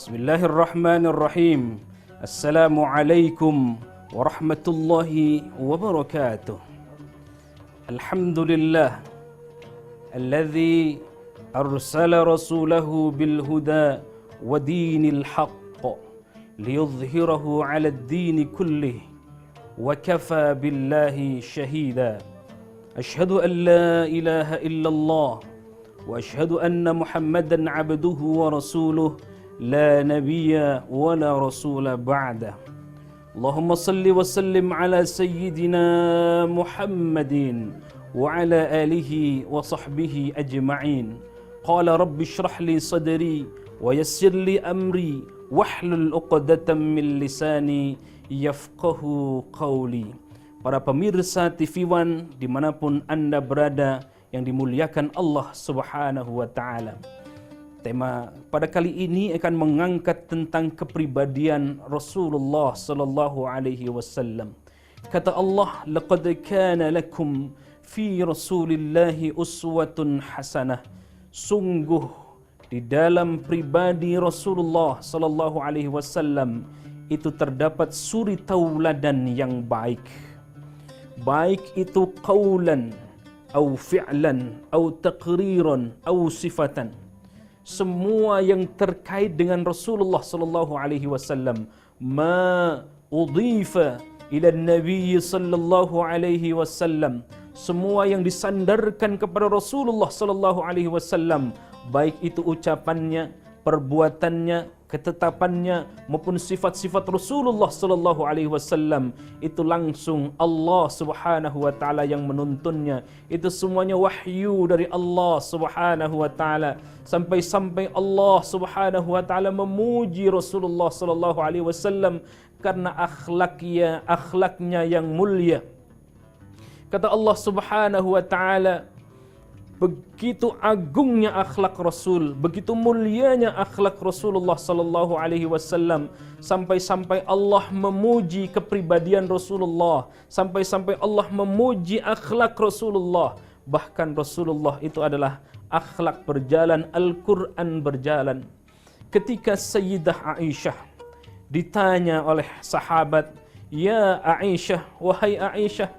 Bismillahirrahmanirrahim. Assalamualaikum warahmatullahi wabarakatuh. Alhamdulillah alladzi arsala rasulahu bil huda wa dinil haqq liyudhhirahu 'ala ad-din kullih wa kafa billahi shahida. Ashhadu an la ilaha illallah wa ashhadu anna Muhammadan 'abduhu wa rasuluh la nabiyya wa la rasula ba'da. Allahumma salli wa sallim ala sayyidina Muhammadin wa ala alihi wa sahbihi ajma'in. Qala rabbi shrah li sadri wa yassir li amri wahlul 'uqdatam min lisani yafqahu qawli. Para pemirsa TV One dimanapun Anda berada yang dimuliakan Allah Subhanahu wa Ta'ala. Tema pada kali ini akan mengangkat tentang kepribadian Rasulullah sallallahu alaihi wasallam. Kata Allah, "Laqad kana lakum fi Rasulillahi uswatun hasanah." Sungguh di dalam pribadi Rasulullah sallallahu alaihi wasallam itu terdapat suri tauladan yang baik. Baik itu qaulan au fi'lan au taqriran au sifatan. Semua yang terkait dengan Rasulullah sallallahu alaihi wasallam, ma udhifa ila Nabi sallallahu alaihi wasallam, semua yang disandarkan kepada Rasulullah sallallahu alaihi wasallam, baik itu ucapannya, perbuatannya, ketetapannya maupun sifat-sifat Rasulullah sallallahu alaihi wasallam, itu langsung Allah Subhanahu wa taala yang menuntunnya. Itu semuanya wahyu dari Allah Subhanahu wa taala, sampai-sampai Allah Subhanahu wa taala memuji Rasulullah sallallahu alaihi wasallam karena akhlaknya yang mulia. Kata Allah Subhanahu wa taala, begitu agungnya akhlak Rasul, begitu mulianya akhlak Rasulullah sallallahu alaihi wasallam, sampai-sampai Allah memuji kepribadian Rasulullah, sampai-sampai Allah memuji akhlak Rasulullah. Bahkan Rasulullah itu adalah akhlak berjalan, Al-Quran berjalan. Ketika Sayyidah Aisyah ditanya oleh sahabat, "Ya Aisyah, wahai Aisyah,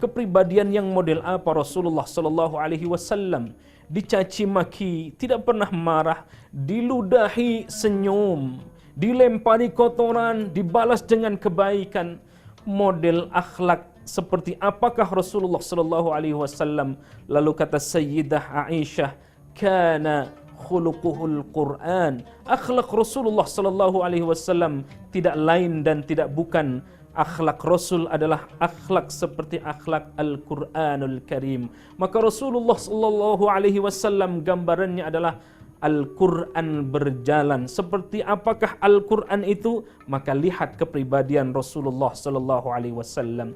kepribadian yang model apa Rasulullah sallallahu alaihi wasallam?" Dicaci maki, tidak pernah marah, diludahi senyum, dilempari kotoran, dibalas dengan kebaikan. Model akhlak seperti apakah Rasulullah sallallahu alaihi wasallam? Lalu kata Sayyidah Aisyah, "Kana khuluquhul Quran." Akhlak Rasulullah sallallahu alaihi wasallam tidak lain dan tidak bukan, akhlak Rasul adalah akhlak seperti akhlak Al-Quranul Karim. Maka Rasulullah sallallahu alaihi wasallam gambarannya adalah Al-Quran berjalan. Seperti apakah Al-Quran itu? Maka lihat kepribadian Rasulullah sallallahu alaihi wasallam.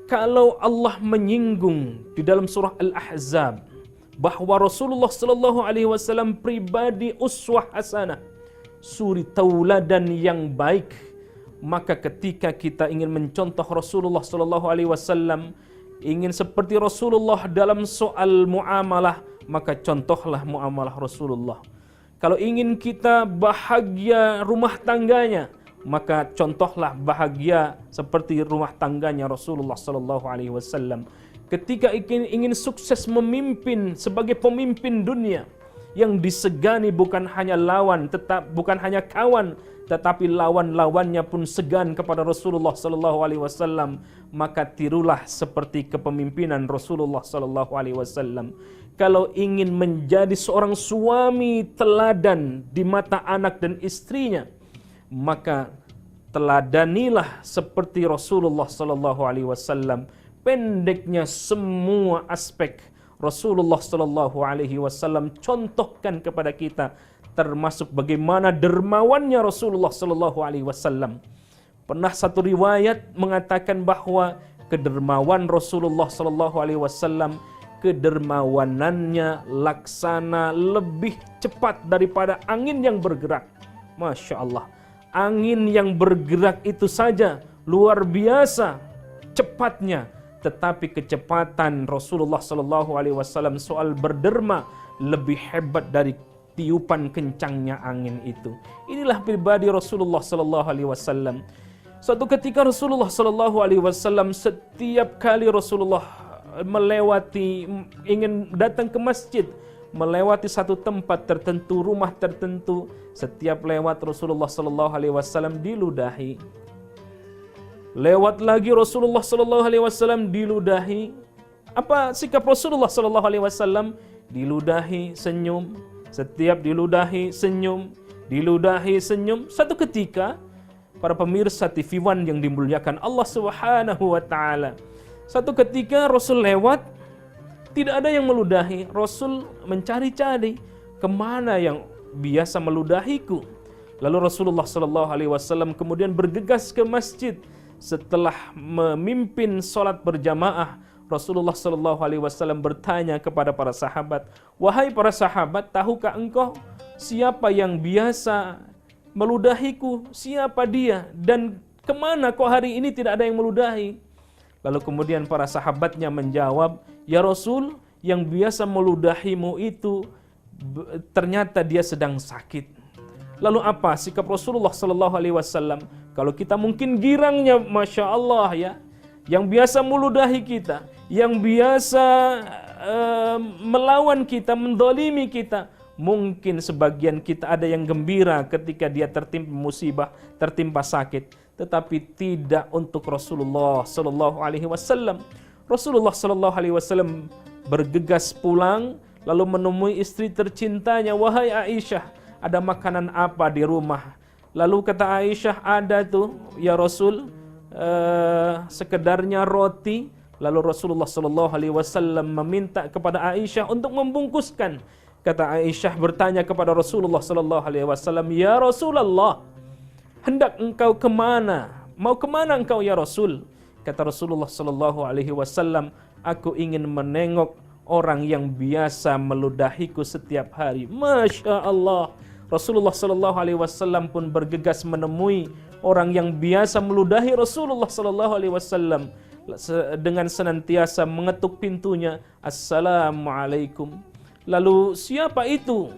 Kalau Allah menyinggung di dalam surah Al-Ahzab bahwa Rasulullah sallallahu alaihi wasallam pribadi uswah hasanah, suri tauladan yang baik, maka ketika kita ingin mencontoh Rasulullah sallallahu alaihi wasallam, ingin seperti Rasulullah dalam soal muamalah, maka contohlah muamalah Rasulullah. Kalau ingin kita bahagia rumah tangganya, maka contohlah bahagia seperti rumah tangganya Rasulullah sallallahu alaihi wasallam. Ketika ingin sukses memimpin sebagai pemimpin dunia, yang disegani bukan hanya lawan, bukan hanya kawan, tetapi lawan-lawannya pun segan kepada Rasulullah sallallahu alaihi wasallam, maka tirulah seperti kepemimpinan Rasulullah sallallahu alaihi wasallam. Kalau ingin menjadi seorang suami teladan di mata anak dan istrinya, maka teladanilah seperti Rasulullah sallallahu alaihi wasallam. Pendeknya semua aspek Rasulullah sallallahu alaihi wasallam contohkan kepada kita, termasuk bagaimana dermawannya Rasulullah sallallahu alaihi wasallam. Pernah satu riwayat mengatakan bahwa kedermawan Rasulullah sallallahu alaihi wasallam, kedermawanannya laksana lebih cepat daripada angin yang bergerak. Masya Allah, angin yang bergerak itu saja luar biasa cepatnya. Tetapi kecepatan Rasulullah sallallahu alaihi wasallam soal berderma lebih hebat dari tiupan kencangnya angin itu. Inilah pribadi Rasulullah sallallahu alaihi wasallam. Suatu ketika Rasulullah sallallahu alaihi wasallam, setiap kali Rasulullah melewati, ingin datang ke masjid, melewati satu tempat tertentu, rumah tertentu, setiap lewat Rasulullah sallallahu alaihi wasallam diludahi. Lewat lagi Rasulullah sallallahu alaihi wasallam diludahi. Apa sikap Rasulullah sallallahu alaihi wasallam? Diludahi, senyum. Setiap diludahi, senyum. Diludahi, senyum. Satu ketika, para pemirsa TV One yang dimuliakan Allah Subhanahu wa taala, satu ketika Rasul lewat, tidak ada yang meludahi. Rasul mencari-cari, kemana yang biasa meludahiku. Lalu Rasulullah sallallahu alaihi wasallam kemudian bergegas ke masjid. Setelah memimpin sholat berjamaah, Rasulullah sallallahu alaihi wasallam bertanya kepada para sahabat, "Wahai para sahabat, tahukah engkau siapa yang biasa meludahiku? Siapa dia? Dan kemana kok hari ini tidak ada yang meludahi?" Lalu kemudian para sahabatnya menjawab, "Ya Rasul, yang biasa meludahimu itu ternyata dia sedang sakit." Lalu apa sikap Rasulullah sallallahu alaihi wasallam? Kalau kita mungkin girangnya, Masya Allah ya, yang biasa meludahi kita, yang biasa melawan kita, mendolimi kita, mungkin sebagian kita ada yang gembira ketika dia tertimpa musibah, tertimpa sakit, tetapi tidak untuk Rasulullah sallallahu alaihi wasallam. Rasulullah sallallahu alaihi wasallam bergegas pulang, lalu menemui istri tercintanya, "Wahai Aisyah, ada makanan apa di rumah?" Lalu kata Aisyah, "Ada tuh ya Rasul, sekedarnya roti." Lalu Rasulullah sallallahu alaihi wasallam meminta kepada Aisyah untuk membungkuskan. Kata Aisyah bertanya kepada Rasulullah sallallahu alaihi wasallam, "Ya Rasulullah, hendak engkau kemana? Mau kemana engkau ya Rasul?" Kata Rasulullah sallallahu alaihi wasallam, "Aku ingin menengok orang yang biasa meludahiku setiap hari." Masya Allah. Rasulullah sallallahu alaihi wasallam pun bergegas menemui orang yang biasa meludahi Rasulullah sallallahu alaihi wasallam dengan senantiasa mengetuk pintunya, "Assalamualaikum." Lalu siapa itu?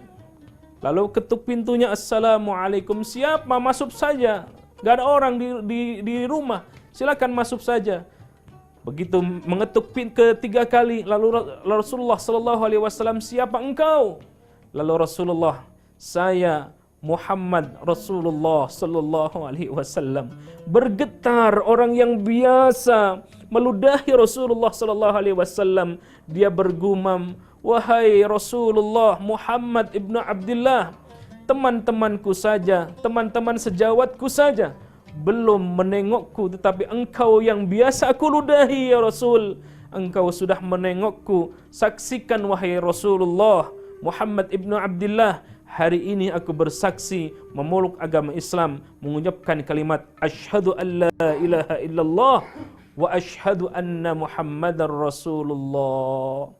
Lalu ketuk pintunya, "Assalamualaikum." Siapa? Masuk saja. Gak ada orang di rumah. Silakan masuk saja. Begitu mengetuk ketiga kali, lalu Rasulullah sallallahu alaihi wasallam, "Siapa engkau?" Lalu Rasulullah, "Saya Muhammad Rasulullah sallallahu alaihi wasallam." Bergetar orang yang biasa meludahi Rasulullah sallallahu alaihi wasallam. Dia bergumam, "Wahai Rasulullah Muhammad ibnu Abdullah, teman-temanku saja, teman-teman sejawatku saja belum menengokku, tetapi engkau yang biasa aku ludahi ya Rasul, engkau sudah menengokku. Saksikan wahai Rasulullah Muhammad ibnu Abdullah, hari ini aku bersaksi memeluk agama Islam, mengucapkan kalimat asyhadu an la ilaha illallah wa asyhadu anna Muhammadar Rasulullah."